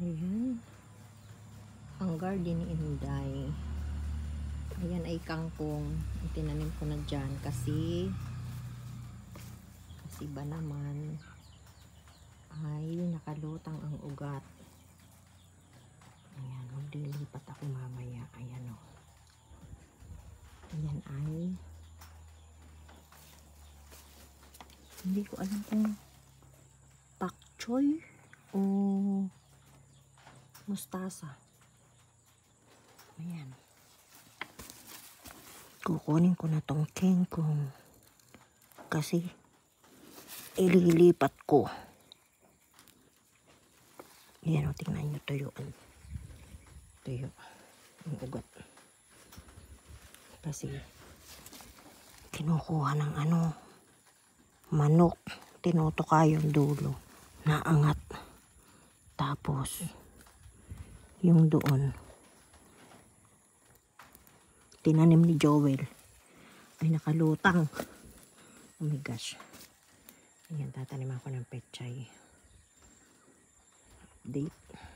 Ayan. Ang garden ni Inday. Ayan ay kangkong. Itinanim ko na dyan kasi ba naman ay nakalutang ang ugat. Ayan, maglilipat ako mamaya. Ayan o. Ayan ay hindi ko alam kung pak choy o mustasa. Ayan. Kukunin ko na tong kangkong kasi ililipat ko. Ayan o, tingnan nyo, tuyuan. Tuyo ang ugat. Kasi kinukuha ng manok. Tinutuka yung dulo. Naangat. Tapos yung doon tinanim ni Joel ay nakalutang. Oh my gosh. Ayan, tataniman ko ng pechay. Update.